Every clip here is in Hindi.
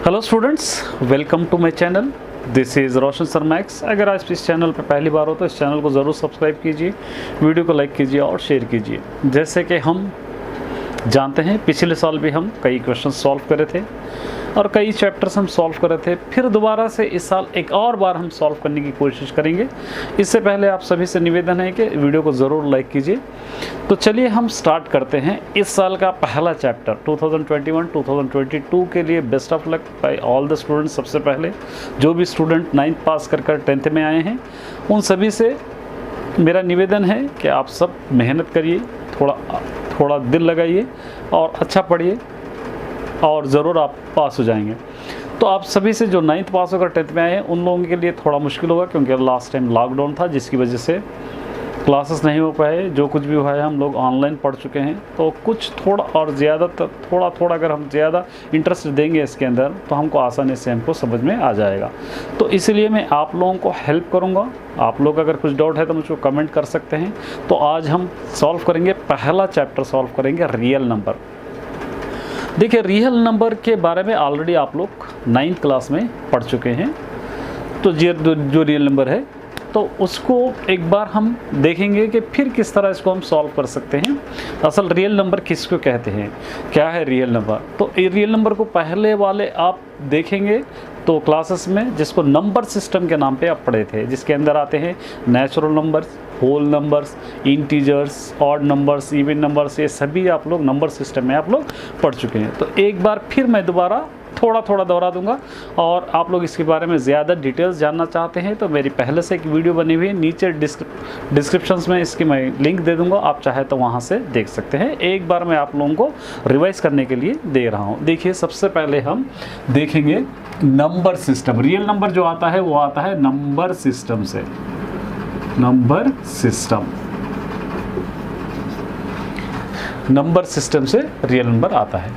Hello students, welcome to my channel. This is Roshan sir maths. अगर आज इस चैनल पर पहली बार हो तो इस चैनल को ज़रूर सब्सक्राइब कीजिए, वीडियो को लाइक कीजिए और शेयर कीजिए। जैसे कि हम जानते हैं पिछले साल भी हम कई क्वेश्चन सॉल्व करे थे और कई चैप्टर्स हम सॉल्व करे थे। फिर दोबारा से इस साल एक और बार हम सॉल्व करने की कोशिश करेंगे। इससे पहले आप सभी से निवेदन है कि वीडियो को ज़रूर लाइक कीजिए। तो चलिए हम स्टार्ट करते हैं इस साल का पहला चैप्टर 2021-2022 के लिए। Best of luck by all the students. सबसे पहले जो भी स्टूडेंट 9th पास कर 10th में आए हैं उन सभी से मेरा निवेदन है कि आप सब मेहनत करिए, थोड़ा दिल लगाइए और अच्छा पढ़िए और ज़रूर आप पास हो जाएंगे। तो आप सभी से जो 9th पास होकर 10th में आए हैं उन लोगों के लिए थोड़ा मुश्किल होगा, क्योंकि लास्ट टाइम लॉकडाउन था जिसकी वजह से क्लासेस नहीं हो पाए। जो कुछ भी हुआ है हम लोग ऑनलाइन पढ़ चुके हैं। तो कुछ थोड़ा और ज़्यादा थोड़ा अगर हम ज़्यादा इंटरेस्ट देंगे इसके अंदर तो हमको आसानी से हमको समझ में आ जाएगा। तो इसलिए मैं आप लोगों को हेल्प करूँगा। आप लोग अगर कुछ डाउट है तो मुझको कमेंट कर सकते हैं। तो आज हम सॉल्व करेंगे, पहला चैप्टर सॉल्व करेंगे रियल नंबर। देखिए, रियल नंबर के बारे में ऑलरेडी आप लोग 9th क्लास में पढ़ चुके हैं। तो जो रियल नंबर है तो उसको एक बार हम देखेंगे कि फिर किस तरह इसको हम सॉल्व कर सकते हैं। असल रियल नंबर किसको कहते हैं, क्या है रियल नंबर। तो रियल नंबर को पहले वाले आप देखेंगे तो क्लासेस में, जिसको नंबर सिस्टम के नाम पे आप पढ़े थे, जिसके अंदर आते हैं natural numbers, whole numbers, integers, odd numbers, even numbers, ये सभी आप लोग नंबर सिस्टम में आप लोग पढ़ चुके हैं। तो एक बार फिर मैं दोबारा थोड़ा दोहरा दूंगा। और आप लोग इसके बारे में ज़्यादा डिटेल्स जानना चाहते हैं तो मेरी पहले से एक वीडियो बनी हुई है, नीचे डिस्क्रिप्शंस में इसकी मैं लिंक दे दूंगा, आप चाहे तो वहां से देख सकते हैं। एक बार मैं आप लोगों को रिवाइज करने के लिए दे रहा हूं। देखिए, सबसे पहले हम देखेंगे नंबर सिस्टम। रियल नंबर जो आता है वो आता है नंबर सिस्टम से। नंबर सिस्टम से रियल नंबर आता है।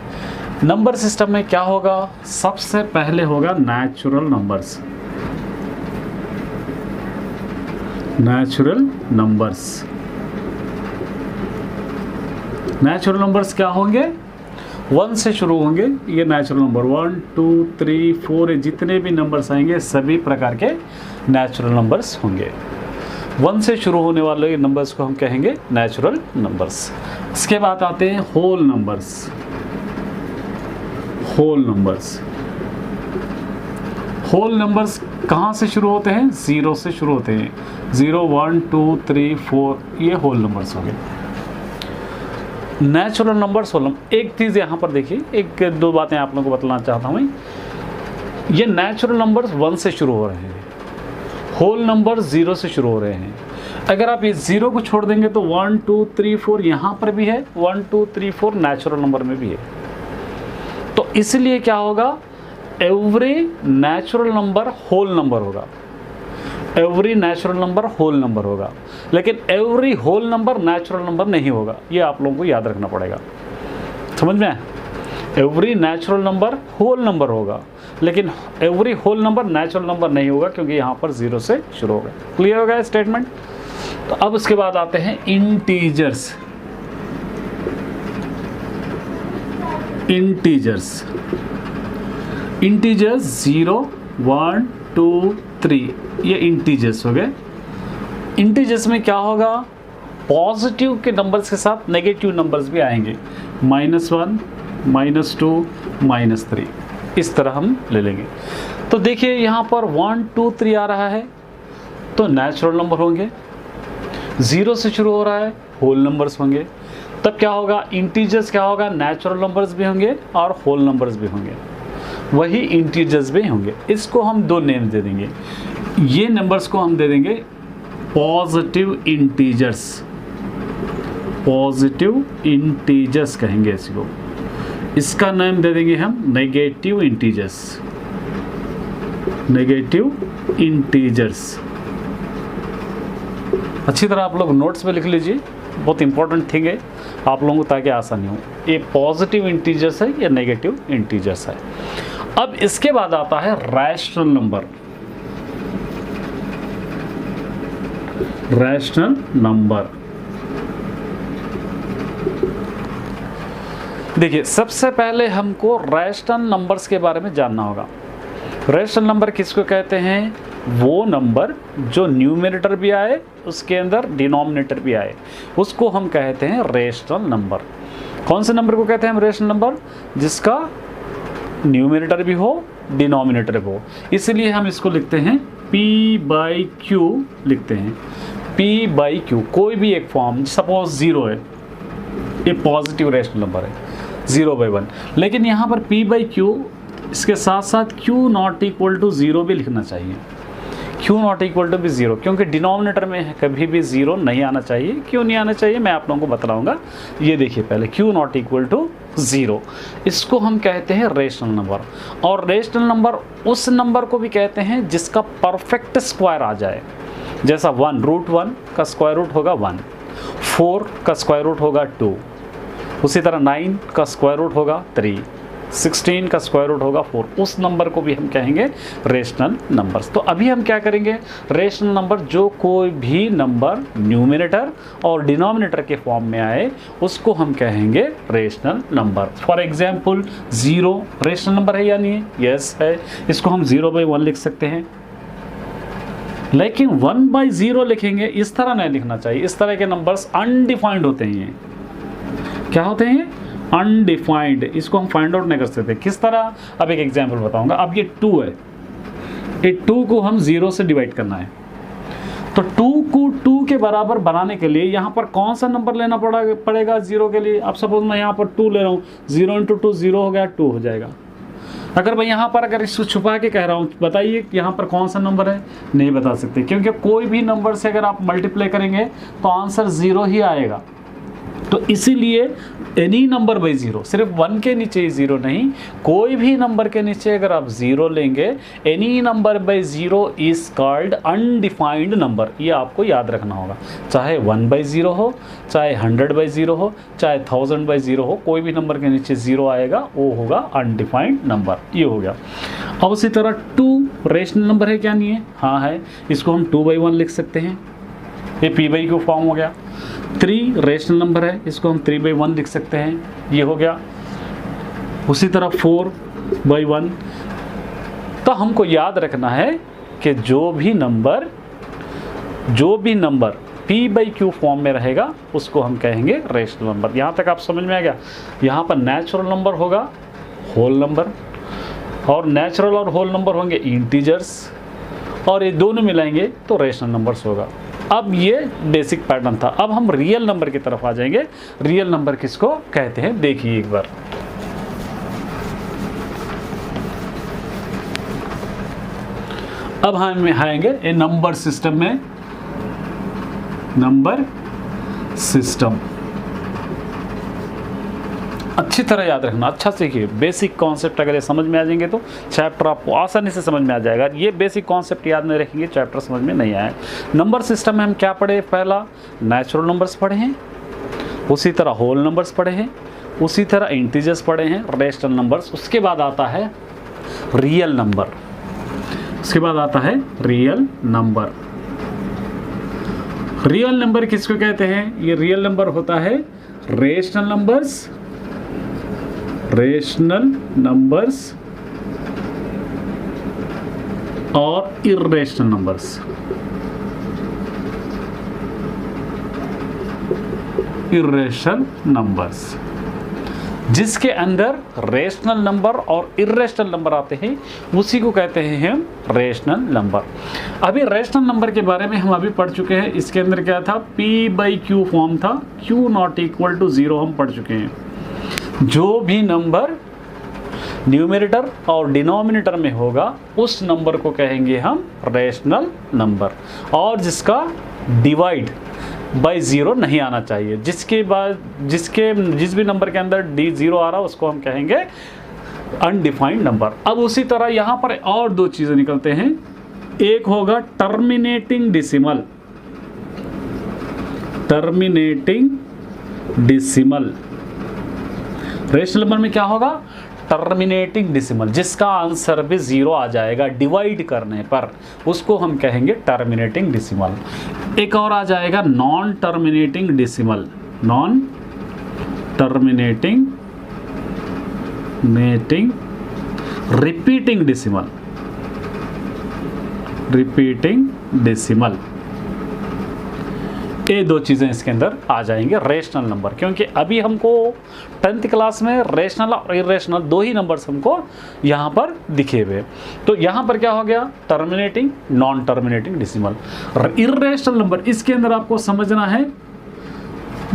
नंबर सिस्टम में क्या होगा, सबसे पहले होगा नेचुरल नंबर्स। नेचुरल नंबर्स क्या होंगे, 1 से शुरू होंगे। ये नेचुरल नंबर 1 2 3 4 जितने भी नंबर्स आएंगे सभी प्रकार के नेचुरल नंबर्स होंगे। 1 से शुरू होने वाले नंबर्स को हम कहेंगे नेचुरल नंबर्स। इसके बाद आते हैं होल नंबर्स। होल नंबर्स कहाँ से शुरू होते हैं, 0 से शुरू होते हैं। 0 1 2 3 4 ये होल नंबर्स हो गए। Natural numbers whole number. एक चीज़ यहाँ पर देखिए, एक दो बातें आप लोगों को बताना चाहता हूँ। ये नेचुरल नंबर्स 1 से शुरू हो रहे हैं, होल नंबर 0 से शुरू हो रहे हैं। अगर आप ये 0 को छोड़ देंगे तो 1 2 3 4 यहाँ पर भी है, 1 2 3 4 नेचुरल नंबर में भी है। तो इसलिए क्या होगा, every natural number whole number होगा। Every natural number whole number होगा, लेकिन every whole number natural number नहीं होगा। ये आप लोगों को याद रखना पड़ेगा, समझ में। Every natural number whole number होगा, लेकिन every whole number natural number नहीं होगा, क्योंकि यहाँ पर 0 से शुरू होगा। क्लियर हो गया स्टेटमेंट। तो अब उसके बाद आते हैं इंटीजर्स। इंटीजर्स 0 1 2 3 ये इंटीजर्स हो गए। इंटीजर्स में क्या होगा, पॉजिटिव के नंबर्स के साथ नेगेटिव नंबर्स भी आएंगे। -1 -2 -3 इस तरह हम ले लेंगे। तो देखिए यहाँ पर 1 2 3 आ रहा है तो नेचुरल नंबर होंगे। 0 से शुरू हो रहा है, होल नंबर्स होंगे। तब क्या होगा, इंटीजर्स क्या होगा, नेचुरल नंबर्स भी होंगे और होल नंबर्स भी होंगे, वही इंटीजर्स भी होंगे। इसको हम दो नेम दे देंगे। ये नंबर्स को हम दे देंगे पॉजिटिव इंटीजर्स कहेंगे इसको। इसका नाम दे देंगे हम नेगेटिव इंटीजर्स। अच्छी तरह आप लोग नोट्स में लिख लीजिए, बहुत इंपॉर्टेंट थिंग है आप लोगों को, ताकि आसानी हो। ये पॉजिटिव इंटीजर्स है या नेगेटिव इंटीजर्स है। अब इसके बाद आता है रैशनल नंबर। देखिए, सबसे पहले हमको रैशनल नंबर्स के बारे में जानना होगा। रैशनल नंबर किसको कहते हैं? वो नंबर जो न्यूमरेटर भी आए, उसके अंदर डिनोमिनेटर भी आए, उसको हम कहते हैं रैशनल नंबर। कौन से नंबर को कहते हैं हम रैशनल नंबर? जिसका न्यूमरेटर भी हो, डिनोमिनेटर भी हो। इसलिए हम इसको लिखते हैं p/q लिखते हैं। p/q कोई भी एक फॉर्म, सपोज 0 है, ये पॉजिटिव रैशनल नंबर है 0/1, लेकिन यहाँ पर p/q इसके साथ साथ q नॉट इक्वल टू 0 भी लिखना चाहिए। q नॉट इक्वल टू भी 0, क्योंकि डिनोमिनेटर में कभी भी 0 नहीं आना चाहिए। क्यों नहीं आना चाहिए मैं आप लोगों को बतलाऊंगा। ये देखिए, पहले q नॉट इक्वल टू 0, इसको हम कहते हैं रेशनल नंबर। और रेशनल नंबर उस नंबर को भी कहते हैं जिसका परफेक्ट स्क्वायर आ जाए। जैसा 1 √1 का स्क्वायर रूट होगा 1, 4 का स्क्वायर रूट होगा 2, उसी तरह 9 का स्क्वायर रूट होगा 3, 16 का स्क्वायर रूट होगा 4। उस नंबर को भी हम कहेंगे रेशनल नंबर्स। तो अभी हम क्या करेंगे? रेशनल नंबर जो कोई भी नंबर न्यूमरेटर और डिनोमिनेटर के फॉर्म में आए, उसको हम कहेंगे rational number. For example 0 rational number है या नहीं है? यस है। इसको हम 0/1 लिख सकते हैं। लेकिन 1/0 लिखेंगे, इस तरह नहीं लिखना चाहिए। इस तरह के नंबर्स अनडिफाइंड होते हैं। क्या होते हैं? अनडिफाइंड। इसको हम फाइंड आउट नहीं कर सकते। किस तरह? अब एक एग्जांपल बताऊंगा। अब ये 2 है, ये 2 को हम 0 से डिवाइड करना है। तो 2 को 2 के बराबर बनाने के लिए यहाँ पर कौन सा नंबर लेना पड़ेगा 0 के लिए? अब सपोज मैं यहाँ पर 2 ले रहा हूँ, 0 × 2 0 हो गया, 2 हो जाएगा। अगर मैं यहाँ पर अगर इसको छुपा के कह रहा हूँ, बताइए यहाँ पर कौन सा नंबर है? नहीं बता सकते, क्योंकि कोई भी नंबर से अगर आप मल्टीप्लाई करेंगे तो आंसर 0 ही आएगा। तो इसीलिए एनी नंबर बाई 0, सिर्फ 1 के नीचे 0 नहीं, कोई भी नंबर के नीचे अगर आप 0 लेंगे, any number by 0 is called undefined number. ये आपको याद रखना होगा। चाहे 1/0 हो, चाहे 100/0 हो, चाहे 1000/0 हो, कोई भी नंबर के नीचे 0 आएगा, वो होगा अनडिफाइंड नंबर। ये हो गया। अब उसी तरह 2 रेशनल नंबर है क्या नहीं है? हाँ है। इसको हम 2/1 लिख सकते हैं, ये p/q फॉर्म हो गया। 3 रेशनल नंबर है, इसको हम 3/1 लिख सकते हैं, ये हो गया। उसी तरह 4/1। तो हमको याद रखना है कि जो भी नंबर p/q फॉर्म में रहेगा, उसको हम कहेंगे रेशनल नंबर। यहाँ तक आप समझ में आ गया? यहाँ पर नेचुरल नंबर होगा, होल नंबर, और नेचुरल और होल नंबर होंगे इंटीजर्स, और ये दोनों मिलाएंगे तो रेशनल नंबर्स होगा। अब ये बेसिक पैटर्न था। अब हम रियल नंबर की तरफ आ जाएंगे। रियल नंबर किसको कहते हैं देखिए एक बार। अब हम आएंगे ए नंबर सिस्टम में। नंबर सिस्टम अच्छी तरह याद रखना, अच्छा सीखिए। बेसिक कॉन्सेप्ट अगर ये समझ में आ जाएंगे तो चैप्टर आपको आसानी से समझ में आ जाएगा। ये बेसिक कॉन्सेप्ट याद नहीं रखेंगे, चैप्टर समझ में नहीं आए। नंबर सिस्टम में हम क्या पढ़े? पहला नेचुरल नंबर्स पढ़े हैं, उसी तरह होल नंबर्स पढ़े हैं, उसी तरह इंटीजर्स पढ़े हैं, रेशनल नंबर्स। उसके बाद आता है रियल नंबर। उसके बाद आता है रियल नंबर। रियल नंबर किसको कहते हैं? ये रियल नंबर होता है रेशनल नंबर्स, रेशनल नंबर्स और इर्रेशनल नंबर्स। इर्रेशनल नंबर्स जिसके अंदर रेशनल नंबर और इर्रेशनल नंबर आते हैं, उसी को कहते हैं हम रेशनल नंबर। अभी रेशनल नंबर के बारे में हम अभी पढ़ चुके हैं। इसके अंदर क्या था? p/q फॉर्म था, q नॉट इक्वल टू 0 हम पढ़ चुके हैं। जो भी नंबर न्यूमरेटर और डिनोमिनेटर में होगा, उस नंबर को कहेंगे हम रेशनल नंबर, और जिसका डिवाइड बाई 0 नहीं आना चाहिए। जिस भी नंबर के अंदर 0 आ रहा है, उसको हम कहेंगे अनडिफाइंड नंबर। अब उसी तरह यहाँ पर और 2 चीज़ें निकलते हैं। एक होगा terminating decimal. Terminating decimal rational number में क्या होगा? टर्मिनेटिंग डेसिमल, जिसका आंसर भी 0 आ जाएगा डिवाइड करने पर, उसको हम कहेंगे टर्मिनेटिंग डेसिमल। एक और आ जाएगा non terminating decimal. Non terminating terminating repeating decimal, repeating decimal, ये दो चीज़ें इसके अंदर आ जाएंगे रेशनल नंबर। क्योंकि अभी हमको 10th क्लास में रेशनल और इरेशनल दो ही नंबर्स हमको यहाँ पर दिखे हुए। तो यहाँ पर क्या हो गया, terminating, non terminating decimal. Irrational number, इसके अंदर आपको समझना है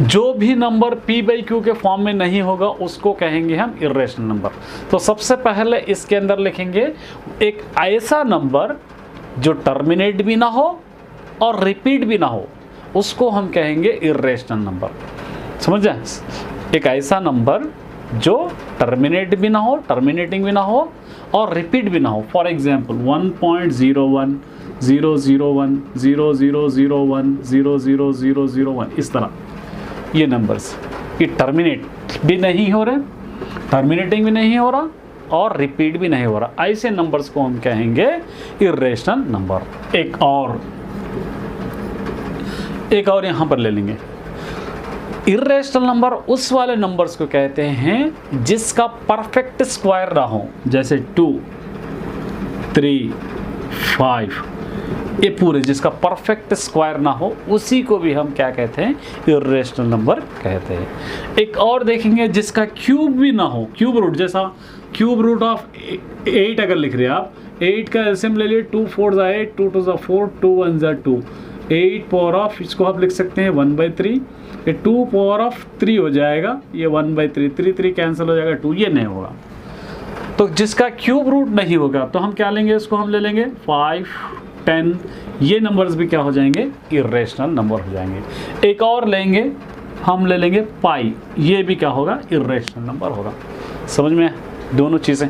जो भी नंबर p/q के फॉर्म में नहीं होगा उसको कहेंगे हम इरेशनल नंबर। तो सबसे पहले इसके अंदर लिखेंगे एक ऐसा नंबर जो टर्मिनेट भी ना हो और रिपीट भी ना हो, उसको हम कहेंगे इरेशनल नंबर। समझ जाए, एक ऐसा नंबर जो टर्मिनेट भी ना हो, टर्मिनेटिंग भी ना हो और रिपीट भी ना हो। फॉर एग्जांपल 1.01, 001, 0001, 00001, इस तरह ये नंबर्स, ये टर्मिनेट भी नहीं हो रहे, टर्मिनेटिंग भी नहीं हो रहा और रिपीट भी नहीं हो रहा, ऐसे नंबर्स को हम कहेंगे इरेशनल नंबर। एक और यहाँ पर ले लेंगे, इरेशनल नंबर उस वाले नंबर्स को कहते हैं जिसका परफेक्ट स्क्वायर ना हो, जैसे 2, 3, 5, ये पूरे जिसका परफेक्ट स्क्वायर ना हो उसी को भी हम क्या कहते हैं, इरेशनल नंबर कहते हैं। एक और देखेंगे जिसका क्यूब भी ना हो, क्यूब रूट, जैसा क्यूब रूट ऑफ 8 अगर लिख रहे हैं आप, 8 का एलसीएम ले लिए, 2 4 ज़ा 8, 2 2 ज़ा 4, 2 1 ज़ा 2, 8 पावर ऑफ, इसको आप लिख सकते हैं 1/3, ये 2 पावर ऑफ 3 हो जाएगा, ये 1/3, 3 3 कैंसिल हो जाएगा, 2, ये नहीं होगा। तो जिसका क्यूब रूट नहीं होगा तो हम क्या लेंगे, इसको हम ले लेंगे 5, 10, ये नंबर्स भी क्या हो जाएंगे, इरेशनल नंबर हो जाएंगे। एक और लेंगे, हम ले लेंगे पाई, ये भी क्या होगा, इरेशनल नंबर होगा। समझ में दोनों चीज़ें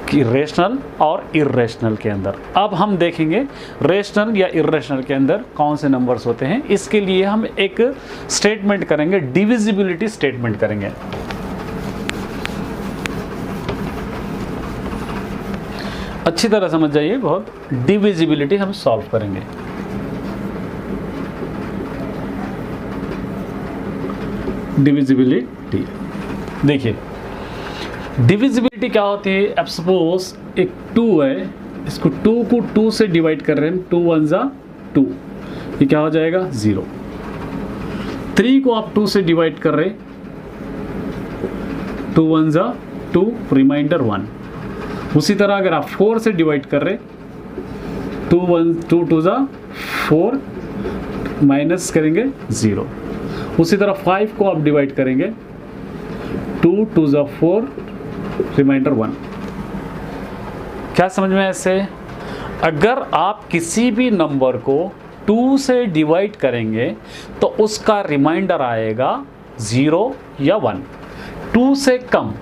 कि रेशनल और इरेशनल के अंदर। अब हम देखेंगे रेशनल या इरेशनल के अंदर कौन से नंबर्स होते हैं। इसके लिए हम एक स्टेटमेंट करेंगे, डिविजिबिलिटी स्टेटमेंट करेंगे। अच्छी तरह समझ जाइए, बहुत डिविजिबिलिटी हम सॉल्व करेंगे। डिविजिबिलिटी देखिए, डिविजिबिलिटी क्या होती है। अब सपोज एक 2 है, इसको 2 को 2 से डिवाइड कर रहे हैं, 2 1 ज़ा 2, ये क्या हो जाएगा 0। 3 को आप 2 से डिवाइड कर रहे, 2 1 ज़ा 2, रिमाइंडर 1। उसी तरह अगर आप 4 से डिवाइड कर रहे, 2 2 ज़ा 4, माइनस करेंगे 0। उसी तरह 5 को आप डिवाइड करेंगे, 2 2 ज़ा 4, रिमाइंडर 1। क्या समझ में ऐसे, अगर आप किसी भी नंबर को 2 से डिवाइड करेंगे तो उसका रिमाइंडर आएगा 0 या 1। 2 से कम,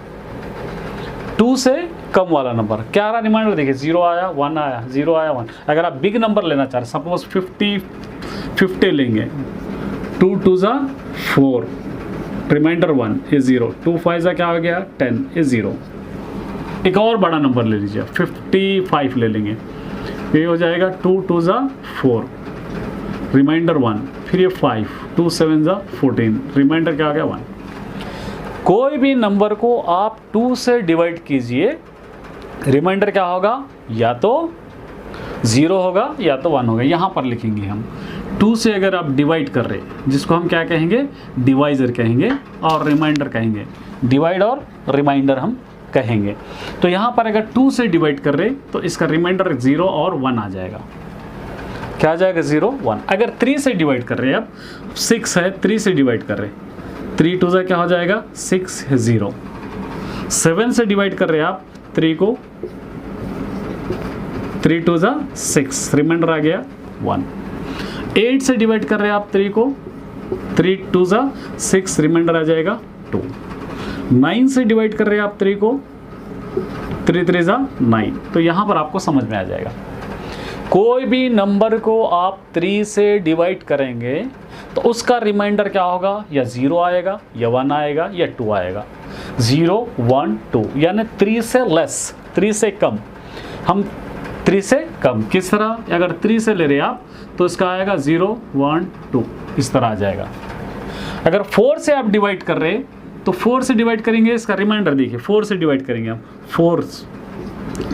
2 से कम वाला नंबर क्या रहा रिमाइंडर, देखिए 0 आया, 1 आया, 0 आया, 1। अगर आप बिग नंबर लेना चाह रहे, सपोज 50 लेंगे, 2 2 ज़ा 4, रिमाइंडर 1 ये 0, 2 5 ज़ा क्या हो गया 10, ये 0। एक और बड़ा नंबर ले लीजिए, 55 ले लेंगे, ये हो जाएगा 2 2 ज़ा 4, रिमाइंडर 1, फिर ये 5, 2 7 ज़ा 14, रिमाइंडर क्या हो गया 1। कोई भी नंबर को आप 2 से डिवाइड कीजिए, रिमाइंडर क्या होगा, या तो 0 होगा या तो 1 होगा। यहाँ पर लिखेंगे हम 2 से अगर आप डिवाइड कर रहे, जिसको हम क्या कहेंगे, डिवाइजर कहेंगे और रिमाइंडर कहेंगे, डिवाइड और रिमाइंडर हम कहेंगे। तो यहाँ पर अगर 2 से डिवाइड कर रहे तो इसका रिमाइंडर 0 और 1 आ जाएगा। क्या आ जाएगा, 0 1। अगर 3 से डिवाइड कर रहे हैं, अब 6 है, 3 से डिवाइड कर रहे, 3 2 ज़ा क्या हो जाएगा 6 है 0। 7 से डिवाइड कर रहे हैं आप 3 को, 3 2 ज़ा 6, रिमाइंडर आ गया 1। 8 से डिवाइड कर रहे हैं आप 3 को, 3 2 ज़ा 6, रिमाइंडर आ जाएगा 2। 9 से डिवाइड कर रहे हैं आप 3 को, 3 3 ज़ा 9। तो यहाँ पर आपको समझ में आ जाएगा, कोई भी नंबर को आप 3 से डिवाइड करेंगे तो उसका रिमाइंडर क्या होगा, या 0 आएगा या 1 आएगा या 2 आएगा। 0 1 2 यानी 3 से लेस, 3 से कम। हम 3 से कम किस तरह, अगर 3 से ले रहे आप तो इसका आएगा 0 1 2, इस तरह आ जाएगा। अगर 4 से आप डिवाइड कर रहे तो 4 से डिवाइड करेंगे, इसका रिमाइंडर देखिए 4 से डिवाइड करेंगे हम,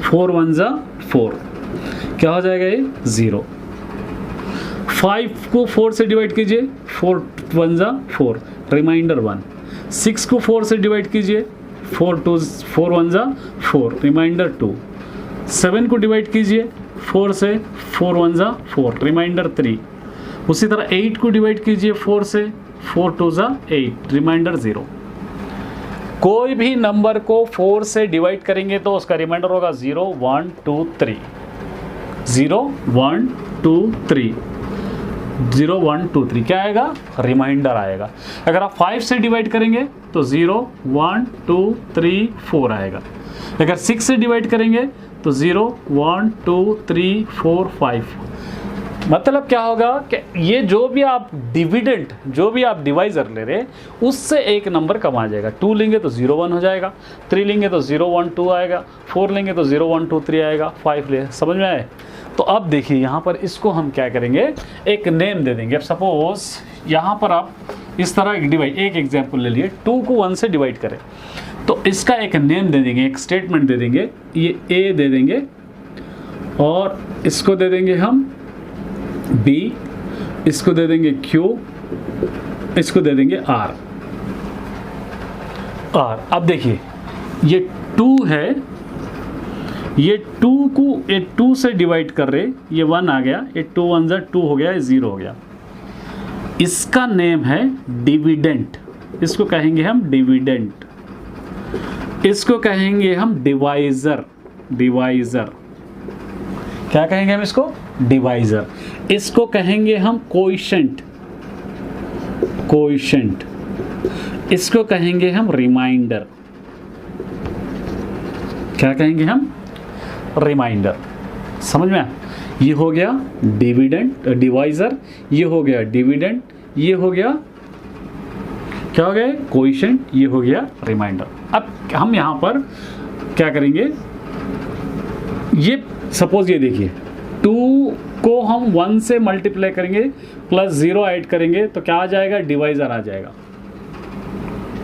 4 1 जा 4, क्या हो जाएगा ये 0। 5 को 4 से डिवाइड कीजिए, 4 1 जा 4, रिमाइंडर 1। 6 को 4 से डिवाइड कीजिए, 4 1 जा 4, रिमाइंडर 2। 7 को डिवाइड कीजिए 4 से, 4 1 जा 4, रिमाइंडर 3। उसी तरह 8 को डिवाइड कीजिए 4 से, 4 2 जा 8, रिमाइंडर 0। कोई भी नंबर को 4 से डिवाइड करेंगे तो उसका रिमाइंडर होगा 0 1 2 3, 0 1 2 3, 0 1 2 3, क्या आएगा रिमाइंडर आएगा। अगर आप 5 से डिवाइड करेंगे तो 0 1 2 3 4 आएगा। अगर 6 से डिवाइड करेंगे तो 0 1 2 3 4 5। मतलब क्या होगा कि ये जो भी आप डिविडेंट, जो भी आप डिवाइज़र ले रहे उससे एक नंबर कम आ जाएगा। 2 लेंगे तो 0 1 हो जाएगा, 3 लेंगे तो 0 1 2 आएगा, 4 लेंगे तो 0 1 2 3 आएगा, 5 ले, समझ में आए। तो अब देखिए यहाँ पर इसको हम क्या करेंगे, एक नेम दे देंगे। अब सपोज यहाँ पर आप इस तरह एक डिवाइड, एक एग्जाम्पल ले लिए, 2 को 1 से डिवाइड करें तो इसका एक नेम दे देंगे, एक स्टेटमेंट दे देंगे, ये ए दे देंगे और इसको दे देंगे हम B, इसको दे देंगे Q, इसको दे देंगे R। अब देखिए ये 2 है, ये 2 को ये 2 से डिवाइड कर रहे, ये 1 आ गया, ये 2 1 जा 2 हो गया, ये 0 हो गया। इसका नेम है डिविडेंट, इसको कहेंगे हम डिविडेंट, इसको कहेंगे हम डिवाइजर, डिवाइजर, क्या कहेंगे हम इसको डिवाइजर। इसको कहेंगे हम कोएफिशिएंट, कोएफिशिएंट, इसको कहेंगे हम रिमाइंडर, क्या कहेंगे हम रिमाइंडर। समझ में, ये हो गया डिविडेंट डिवाइजर, ये हो गया डिविडेंट, ये हो गया क्या हो गया कोएफिशिएंट, ये हो गया रिमाइंडर। अब हम यहां पर क्या करेंगे, ये सपोज ये देखिए 2 को हम 1 से मल्टीप्लाई करेंगे प्लस 0 ऐड करेंगे तो क्या आ जाएगा, डिवाइजर आ जाएगा,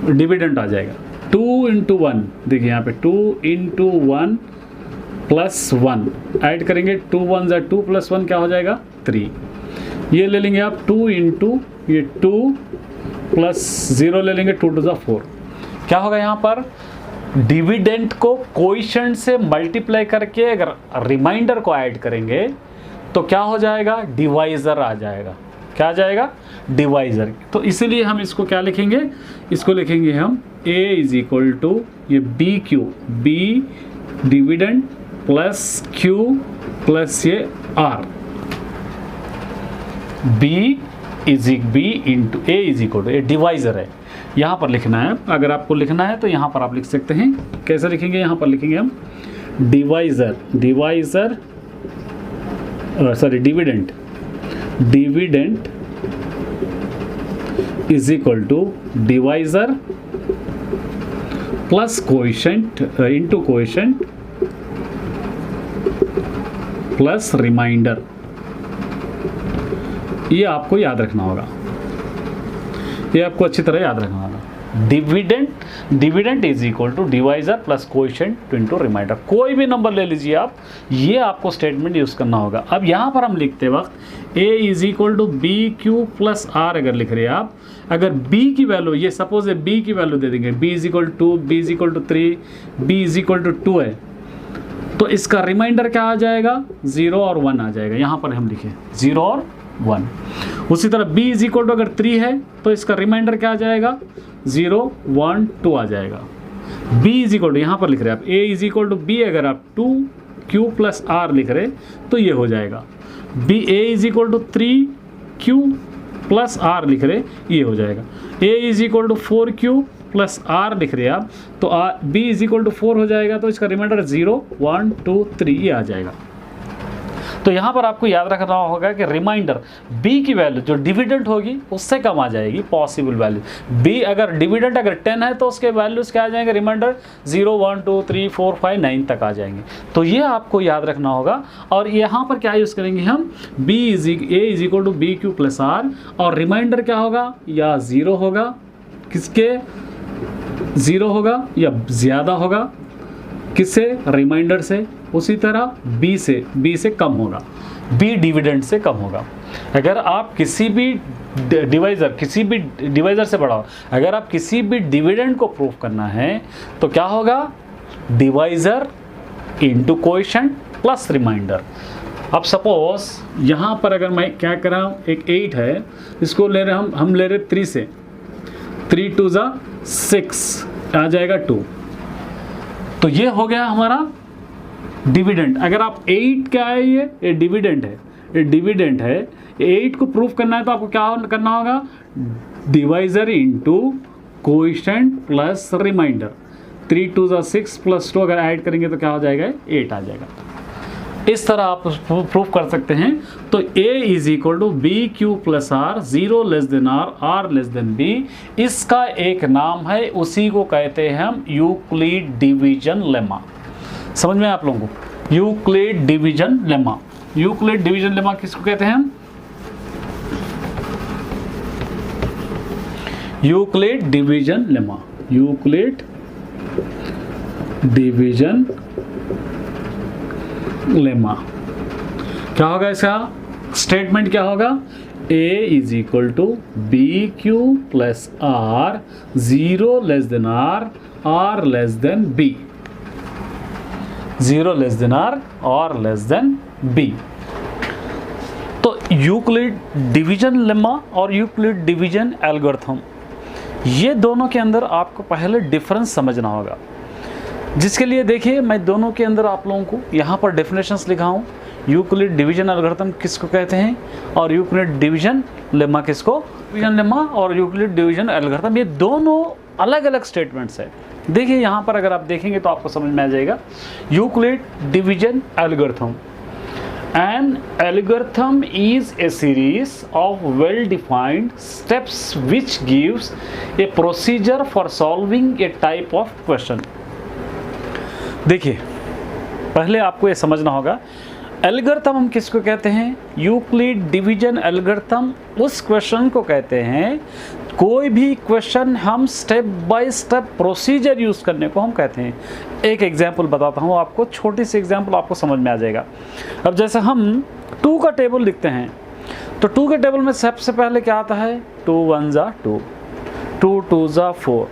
डिविडेंट आ जाएगा। 2 इंटू 1, देखिए यहाँ पे 2 इंटू 1 प्लस 1 ऐड करेंगे, 2 1 जा 2 प्लस 1 क्या हो जाएगा 3। ये ले लेंगे आप 2 इंटू ये 2 प्लस 0 ले लेंगे, 2 2 जा 4, क्या होगा यहाँ पर डिविडेंट को कोएफिशिएंट से मल्टीप्लाई करके अगर रिमाइंडर को ऐड करेंगे तो क्या हो जाएगा, डिवाइजर आ जाएगा। क्या आ जाएगा, डिवाइजर। तो इसीलिए हम इसको क्या लिखेंगे, इसको लिखेंगे हम a इज इक्वल टू ये b q, b dividend plus q plus ये r, b into a is equal to, ये डिवाइजर है, यहाँ पर लिखना है। अगर आपको लिखना है तो यहाँ पर आप लिख सकते हैं, कैसे लिखेंगे, यहाँ पर लिखेंगे हम divisor, divisor sorry dividend, dividend is equal to divisor plus coefficient into coefficient plus reminder. ये आपको याद रखना होगा, ये आपको अच्छी तरह याद रखना होगा। Dividend is equal to divisor plus coefficient into reminder. कोई भी नंबर ले लीजिए आप, ये आपको स्टेटमेंट यूज करना होगा। अब यहाँ पर हम लिखते वक्त a is equal to b q plus r अगर लिख रहे हैं आप, अगर b की वैल्यू, ये सपोज है b की वैल्यू दे देंगे, b is equal to 2, b is equal to 3, b is equal to 2 है, तो इसका रिमाइंडर क्या आ जाएगा, 0 और 1 आ जाएगा। यहाँ पर हम लिखे 0 और 1। उसी तरह b इज इक्वल टू अगर 3 है तो इसका रिमाइंडर क्या आ जाएगा, 0 1 2 आ जाएगा। b इज इक्वल टू यहाँ पर लिख रहे हैं आप a is equal to b, अगर आप 2 q प्लस r लिख रहे तो ये हो जाएगा। b a is equal to 3 q plus r लिख रहे, ये हो जाएगा। a is equal to 4 q plus r लिख रहे आप तो b इज इक्वल टू 4 हो जाएगा, तो इसका रिमाइंडर 0 1 2 3 ये आ जाएगा। तो यहाँ पर आपको याद रखना होगा कि रिमाइंडर b की वैल्यू जो डिविडेंट होगी उससे कम आ जाएगी पॉसिबल वैल्यू। b अगर डिविडेंट अगर 10 है तो उसके वैल्यूज क्या आ जाएंगे, रिमाइंडर 0 1 2 3 4 5 9 तक आ जाएंगे। तो ये आपको याद रखना होगा। और यहाँ पर क्या यूज़ करेंगे हम, a is equal to bq plus r, और रिमाइंडर क्या होगा, या 0 होगा किसके, 0 होगा या ज़्यादा होगा, किससे? रिमाइंडर से। उसी तरह b से कम होगा, b डिविडेंड से कम होगा। अगर आप किसी भी डिवाइज़र से बड़ा हो, अगर आप किसी भी डिविडेंड को प्रूव करना है तो क्या होगा? Divisor into coefficient plus reminder. अब सपोज यहाँ पर अगर मैं क्या कर रहा हूँ, एक 8 है, इसको ले रहे हम ले रहे 3 से, 3 2 ज़ा 6 आ जाएगा 2, तो ये हो गया हमारा डिविडेंड। अगर आप 8 क्या है, ये डिविडेंड है, ये डिविडेंड है। 8 को प्रूफ करना है तो आपको क्या करना होगा? Divisor into coefficient plus reminder. 3 2 ज़ा 6 प्लस 2 अगर ऐड करेंगे तो क्या हो जाएगा? 8 आ जाएगा। इस तरह आप प्रूफ कर सकते हैं। तो a is equal to b q plus r, 0 less than r less than b, इसका एक नाम है, उसी को कहते हैं हम यूक्लिड डिवीजन लेमा। समझ में आप लोगों को? Euclid division lemma. Euclid division lemma किसको कहते हैं हम? Euclid division lemma. Euclid division lemma क्या होगा? इसका स्टेटमेंट क्या होगा? a is equal to b q plus r, 0 less than r less than b, 0 less than r और लेस देन बी। तो यूक्लिड डिवीजन लेमा और यूक्लिड डिवीजन एल्गोरिथम, ये दोनों के अंदर आपको पहले डिफरेंस समझना होगा, जिसके लिए देखिए मैं दोनों के अंदर आप लोगों को यहाँ पर डेफिनेशंस लिखा हूँ। यूक्लिड डिवीजन एल्गोरिथम किसको कहते हैं और यूक्लिड डिवीजन लेमा किसको? डिवीजन लेमा और यूक्लिड डिवीजन एल्गोरिथम, ये दोनों अलग अलग स्टेटमेंट्स है। देखिए यहाँ पर अगर आप देखेंगे तो आपको समझ में आ जाएगा। Euclid division algorithm, an algorithm is a series of well-defined steps which gives a procedure for solving a type of question। देखिए पहले आपको ये समझना होगा, एल्गोरिथम हम किसको कहते हैं? यूक्लिड डिवीजन एल्गोरिथम उस क्वेश्चन को कहते हैं, कोई भी क्वेश्चन हम step by step procedure use करने को हम कहते हैं। एक एग्जांपल बताता हूँ आपको, छोटी सी एग्जांपल, आपको समझ में आ जाएगा। अब जैसे हम 2 का टेबल लिखते हैं तो 2 के टेबल में सबसे पहले क्या आता है? 2 1 ज़ा 2, 2 2 ज़ा 4,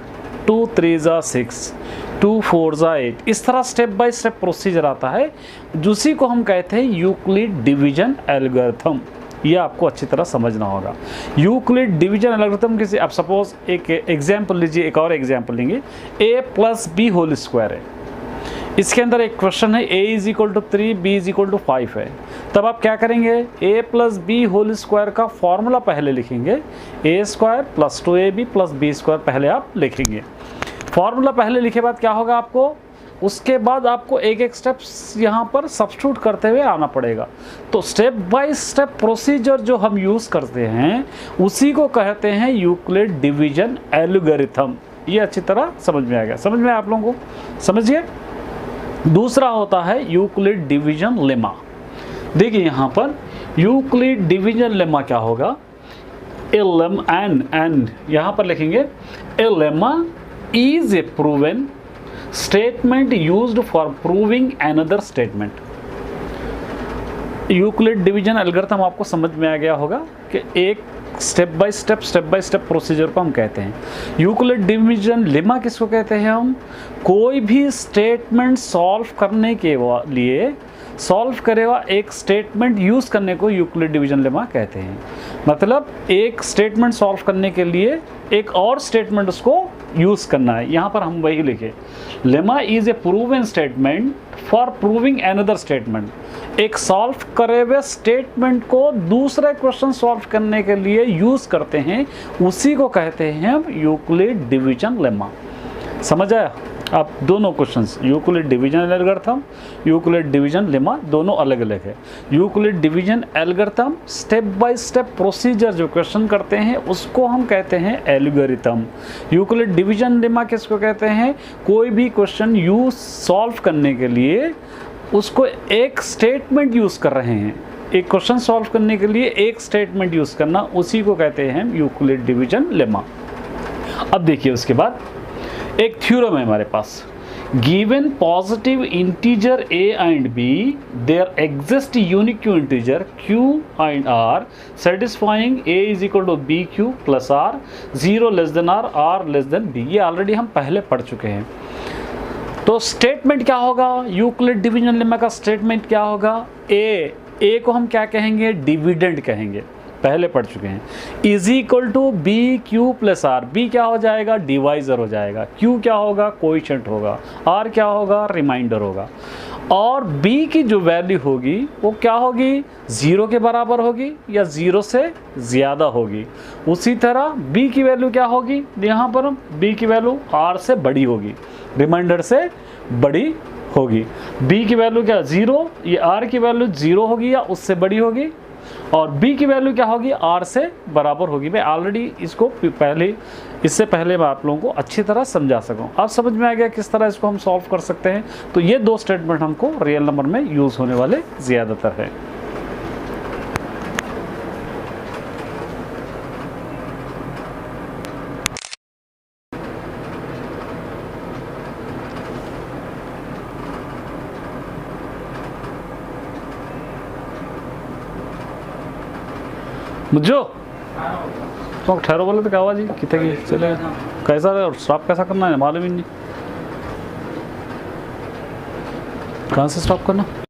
2 3 ज़ा 6, 2 4 ज़ा 8, इस तरह स्टेप बाय स्टेप प्रोसीजर आता है, जिसी को हम कहते हैं यूक्लिड डिवीजन एल्गोरिथम। ये आपको अच्छी तरह समझना होगा। यूक्लिड डिवीजन एल्गोरिथम किसी, अब सपोज एक एग्जांपल लीजिए, एक और एग्जांपल लेंगे, a plus b whole square है। इसके अंदर एक क्वेश्चन है a is equal to 3, b is equal to 5 है। तब आप क्या करेंगे? a plus b whole square का फॉर्मूला पहले लिखेंगे, a square plus 2ab plus b square पहले आप लिखेंगे। फॉर्मूला पहले लिखे बाद क्या होगा आपको? उसके बाद आपको एक एक स्टेप्स यहाँ पर सब्स्टिट्यूट करते हुए आना पड़ेगा। तो स्टेप बाय स्टेप प्रोसीजर जो हम यूज़ करते हैं उसी को कहते हैं यूक्लिड डिवीजन एल्गोरिथम। ये अच्छी तरह समझ में आ गया? समझ में आप लोगों को? समझिए। दूसरा होता है यूक्लिड डिवीजन लेमा। देखिए यहाँ पर यूक्लिड डिवीजन लेमा क्या होगा? एन यहाँ पर लिखेंगे, a lemma is a proven statement used for proving another statement. Euclid division algorithm आपको समझ में आ गया होगा कि एक स्टेप बाय स्टेप प्रोसीजर को हम कहते हैं। यूक्लिड डिवीजन लेमा किसको कहते हैं हम? कोई भी स्टेटमेंट सॉल्व करने के लिए सॉल्व करेगा एक स्टेटमेंट यूज़ करने को यूक्लिड डिवीजन लेमा कहते हैं। मतलब एक स्टेटमेंट सॉल्व करने के लिए एक और स्टेटमेंट उसको यूज़ करना है। यहाँ पर हम वही लिखे, lemma is a proven statement for proving another statement. एक सॉल्व करे हुए स्टेटमेंट को दूसरे क्वेश्चन सॉल्व करने के लिए यूज़ करते हैं, उसी को कहते हैं हम यूक्लिड डिवीजन लेमा। समझ आया? अब दोनों questions, Euclid division algorithm, Euclid division lemma, दोनों अलग अलग है। Euclid division algorithm step by step procedure जो क्वेश्चन करते हैं उसको हम कहते हैं एल्गोरिथम। यूक्लिड डिवीजन लेमा किसको कहते हैं? कोई भी क्वेश्चन यूज सॉल्व करने के लिए उसको एक स्टेटमेंट यूज़ कर रहे हैं, एक क्वेश्चन सॉल्व करने के लिए एक स्टेटमेंट यूज़ करना, उसी को कहते हैं यूक्लिड डिवीजन लेमा। अब देखिए उसके बाद एक थ्योरम है हमारे पास, given positive integer a and b there exist unique integer q and r satisfying a is equal to b q plus r, 0 less than r less than b। ये ऑलरेडी हम पहले पढ़ चुके हैं। तो स्टेटमेंट क्या होगा, यूक्लिड डिवीजन लेमा का स्टेटमेंट क्या होगा, a को हम क्या कहेंगे, डिविडेंड कहेंगे, पहले पढ़ चुके हैं। Is equal to b q plus r, b क्या हो जाएगा, डिवाइजर हो जाएगा, क्यू क्या होगा, कोएफिशिएंट होगा, आर क्या होगा, रिमाइंडर होगा। और b की जो वैल्यू होगी वो क्या होगी, 0 के बराबर होगी या 0 से ज़्यादा होगी। उसी तरह b की वैल्यू क्या होगी, यहाँ पर b की वैल्यू r से बड़ी होगी, रिमाइंडर से बड़ी होगी। b की वैल्यू क्या 0, ये r की वैल्यू 0 होगी या उससे बड़ी होगी, और b की वैल्यू क्या होगी, r से बराबर होगी। मैं ऑलरेडी इसको इससे पहले मैं आप लोगों को अच्छी तरह समझा सकूं। अब समझ में आ गया किस तरह इसको हम सॉल्व कर सकते हैं। तो ये दो स्टेटमेंट हमको रियल नंबर में यूज़ होने वाले ज़्यादातर है। मुझो तो ठहरो बोले तो क्या हुआ जी, कितने की चले कैसा स्टॉप कैसा करना है मालूम ही नहीं, कहाँ से स्टॉप करना।